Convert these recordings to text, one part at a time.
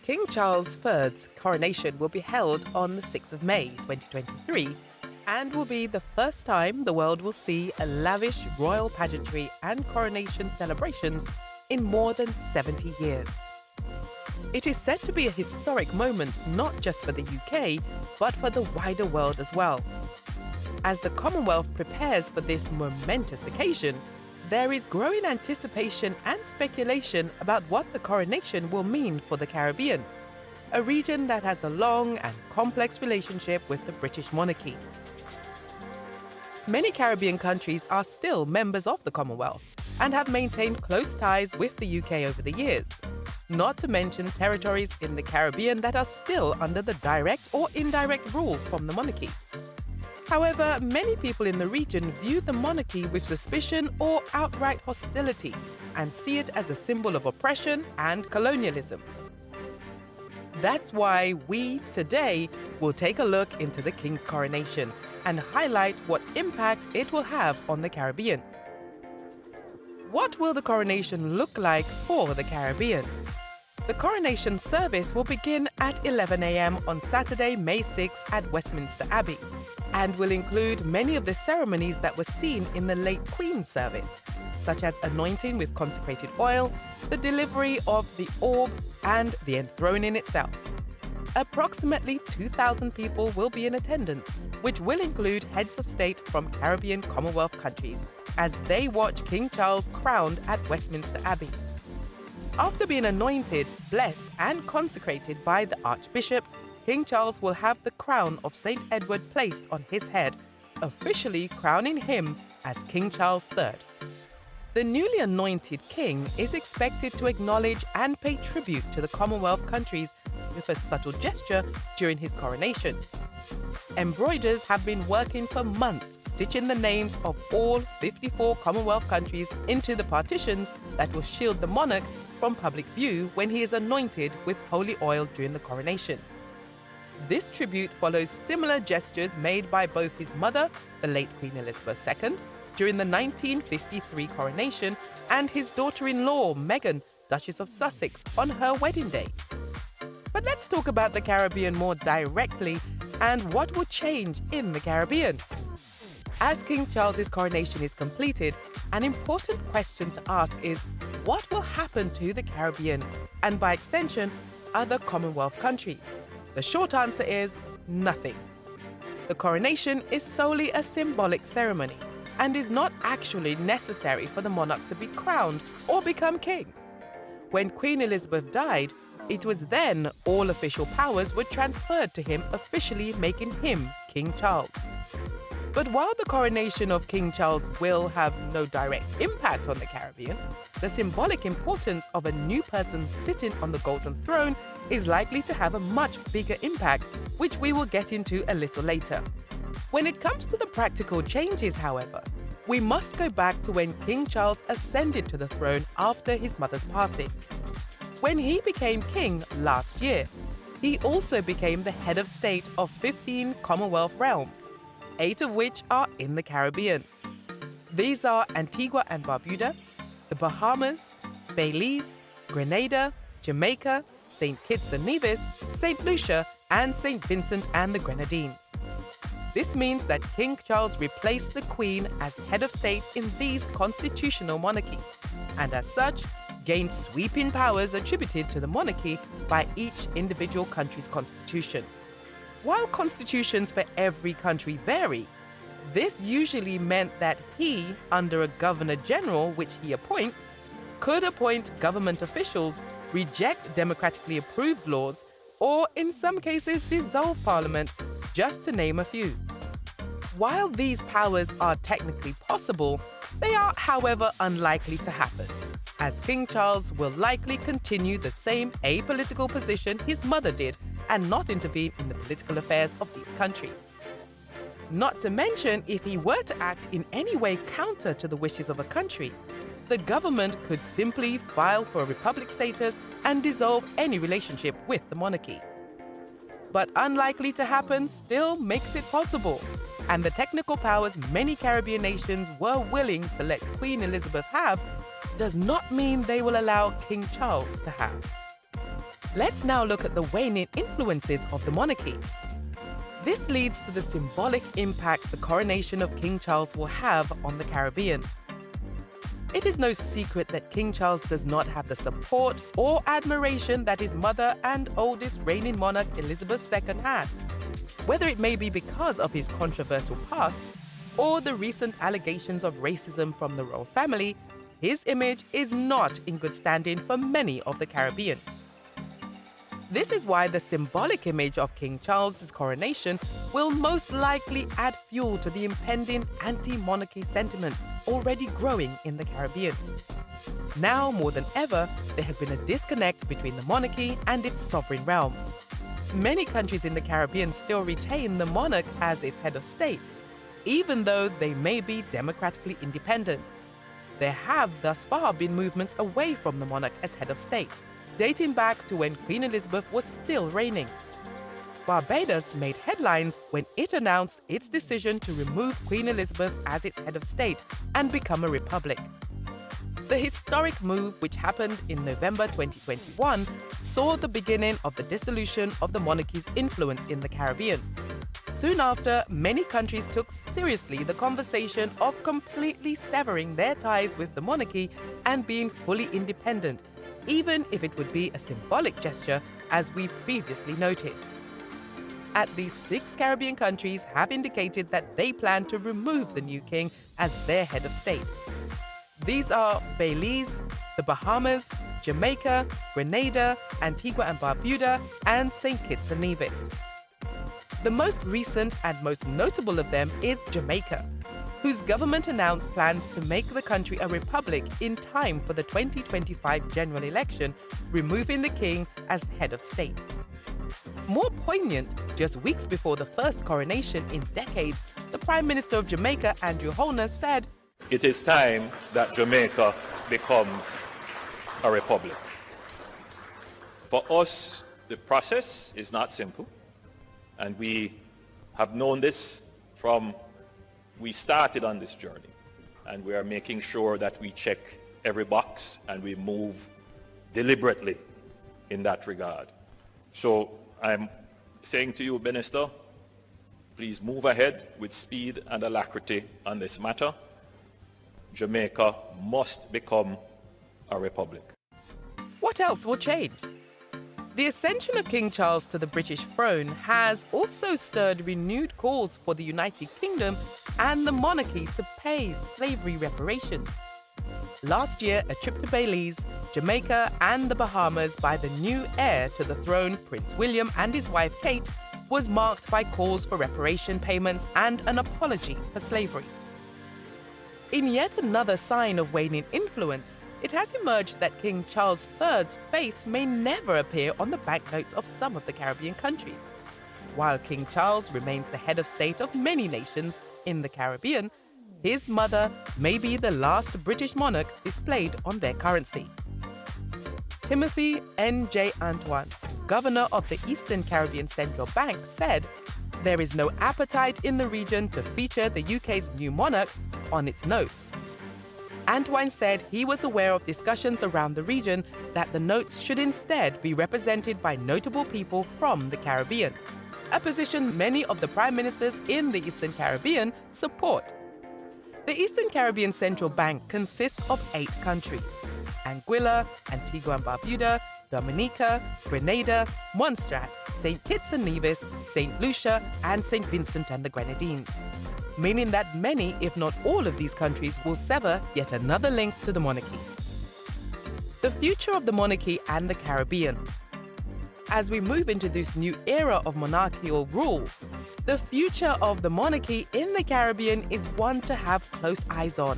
King Charles III's coronation will be held on the 6th of May 2023 and will be the first time the world will see a lavish royal pageantry and coronation celebrations in more than 70 years. It is said to be a historic moment not just for the UK, but for the wider world as well. As the Commonwealth prepares for this momentous occasion, there is growing anticipation and speculation about what the coronation will mean for the Caribbean, a region that has a long and complex relationship with the British monarchy. Many Caribbean countries are still members of the Commonwealth and have maintained close ties with the UK over the years, not to mention territories in the Caribbean that are still under the direct or indirect rule from the monarchy. However, many people in the region view the monarchy with suspicion or outright hostility and see it as a symbol of oppression and colonialism. That's why we, today, will take a look into the King's coronation and highlight what impact it will have on the Caribbean. What will the coronation look like for the Caribbean? The coronation service will begin at 11 a.m. on Saturday, May 6 at Westminster Abbey, and will include many of the ceremonies that were seen in the late Queen's service, such as anointing with consecrated oil, the delivery of the orb, and the enthroning itself. Approximately 2,000 people will be in attendance, which will include heads of state from Caribbean Commonwealth countries, as they watch King Charles crowned at Westminster Abbey. After being anointed, blessed, and consecrated by the Archbishop, King Charles will have the crown of St. Edward placed on his head, officially crowning him as King Charles III. The newly anointed king is expected to acknowledge and pay tribute to the Commonwealth countries with a subtle gesture during his coronation. Embroiders have been working for months stitching the names of all 54 Commonwealth countries into the partitions that will shield the monarch from public view when he is anointed with holy oil during the coronation. This tribute follows similar gestures made by both his mother, the late Queen Elizabeth II, during the 1953 coronation, and his daughter-in-law, Meghan, Duchess of Sussex, on her wedding day. But let's talk about the Caribbean more directly and what will change in the Caribbean. As King Charles's coronation is completed, an important question to ask is what will happen to the Caribbean and, by extension, other Commonwealth countries? The short answer is nothing. The coronation is solely a symbolic ceremony and is not actually necessary for the monarch to be crowned or become king. When Queen Elizabeth died, it was then all official powers were transferred to him, officially making him King Charles. But while the coronation of King Charles will have no direct impact on the Caribbean, the symbolic importance of a new person sitting on the golden throne is likely to have a much bigger impact, which we will get into a little later. When it comes to the practical changes, however, we must go back to when King Charles ascended to the throne after his mother's passing. When he became king last year, he also became the head of state of 15 Commonwealth realms, 8 of which are in the Caribbean. These are Antigua and Barbuda, the Bahamas, Belize, Grenada, Jamaica, St. Kitts and Nevis, St. Lucia, and St. Vincent and the Grenadines. This means that King Charles replaced the Queen as head of state in these constitutional monarchies, and as such, gained sweeping powers attributed to the monarchy by each individual country's constitution. While constitutions for every country vary, this usually meant that he, under a governor-general which he appoints, could appoint government officials, reject democratically approved laws, or in some cases dissolve parliament, just to name a few. While these powers are technically possible, they are, however, unlikely to happen, as King Charles will likely continue the same apolitical position his mother did and not intervene in the political affairs of these countries. Not to mention, if he were to act in any way counter to the wishes of a country, the government could simply file for a republic status and dissolve any relationship with the monarchy. But unlikely to happen still makes it possible, and the technical powers many Caribbean nations were willing to let Queen Elizabeth have does not mean they will allow King Charles to have. Let's now look at the waning influences of the monarchy. This leads to the symbolic impact the coronation of King Charles will have on the Caribbean. It is no secret that King Charles does not have the support or admiration that his mother and oldest reigning monarch Elizabeth II had. Whether it may be because of his controversial past or the recent allegations of racism from the royal family, his image is not in good standing for many of the Caribbean. This is why the symbolic image of King Charles's coronation will most likely add fuel to the impending anti-monarchy sentiment already growing in the Caribbean. Now more than ever, there has been a disconnect between the monarchy and its sovereign realms. Many countries in the Caribbean still retain the monarch as its head of state, even though they may be democratically independent. There have thus far been movements away from the monarch as head of state, dating back to when Queen Elizabeth was still reigning. Barbados made headlines when it announced its decision to remove Queen Elizabeth as its head of state and become a republic. The historic move, which happened in November 2021, saw the beginning of the dissolution of the monarchy's influence in the Caribbean. Soon after, many countries took seriously the conversation of completely severing their ties with the monarchy and being fully independent, even if it would be a symbolic gesture, as we previously noted. At least 6 Caribbean countries have indicated that they plan to remove the new king as their head of state. These are Belize, the Bahamas, Jamaica, Grenada, Antigua and Barbuda, and St. Kitts and Nevis. The most recent and most notable of them is Jamaica, whose government announced plans to make the country a republic in time for the 2025 general election, removing the king as head of state. More poignant, just weeks before the first coronation in decades, the Prime Minister of Jamaica, Andrew Holness, said, "It is time that Jamaica becomes a republic." For us, the process is not simple, and we have known this from we started on this journey, and we are making sure that we check every box and we move deliberately in that regard. So I'm saying to you, Minister, please move ahead with speed and alacrity on this matter. Jamaica must become a republic. What else will change? The ascension of King Charles to the British throne has also stirred renewed calls for the United Kingdom and the monarchy to pay slavery reparations. Last year, a trip to Belize, Jamaica, and the Bahamas by the new heir to the throne, Prince William, and his wife Kate, was marked by calls for reparation payments and an apology for slavery. In yet another sign of waning influence, it has emerged that King Charles III's face may never appear on the banknotes of some of the Caribbean countries. While King Charles remains the head of state of many nations in the Caribbean, his mother may be the last British monarch displayed on their currency. Timothy N.J. Antoine, governor of the Eastern Caribbean Central Bank, said, "There is no appetite in the region to feature the UK's new monarch on its notes." Antoine said he was aware of discussions around the region that the notes should instead be represented by notable people from the Caribbean, a position many of the prime ministers in the Eastern Caribbean support. The Eastern Caribbean Central Bank consists of 8 countries: Anguilla, Antigua and Barbuda, Dominica, Grenada, Montserrat, St. Kitts and Nevis, St. Lucia, and St. Vincent and the Grenadines, meaning that many, if not all of these countries, will sever yet another link to the monarchy. The future of the monarchy and the Caribbean. As we move into this new era of monarchical rule, the future of the monarchy in the Caribbean is one to have close eyes on.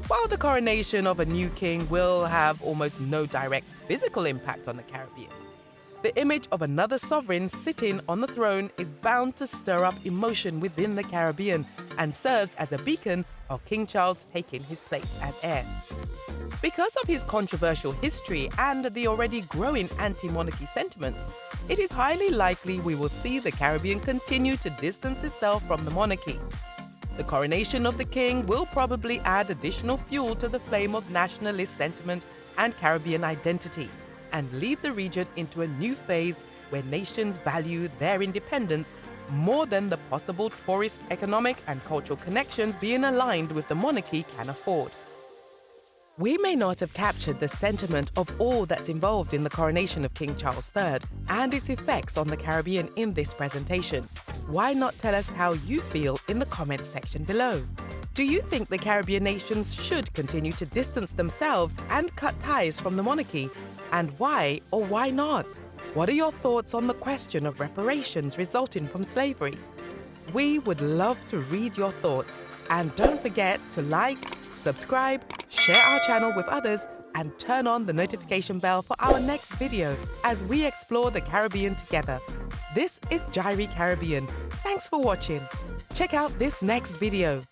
While the coronation of a new king will have almost no direct physical impact on the Caribbean, the image of another sovereign sitting on the throne is bound to stir up emotion within the Caribbean and serves as a beacon of King Charles taking his place as heir. Because of his controversial history and the already growing anti-monarchy sentiments, it is highly likely we will see the Caribbean continue to distance itself from the monarchy. The coronation of the king will probably add additional fuel to the flame of nationalist sentiment and Caribbean identity, and lead the region into a new phase where nations value their independence more than the possible tourist, economic, and cultural connections being aligned with the monarchy can afford. We may not have captured the sentiment of all that's involved in the coronation of King Charles III and its effects on the Caribbean in this presentation. Why not tell us how you feel in the comments section below? Do you think the Caribbean nations should continue to distance themselves and cut ties from the monarchy? And why or why not? What are your thoughts on the question of reparations resulting from slavery? We would love to read your thoughts. And don't forget to like, subscribe, share our channel with others, and turn on the notification bell for our next video as we explore the Caribbean together. This is J-irie Caribbean. Thanks for watching. Check out this next video.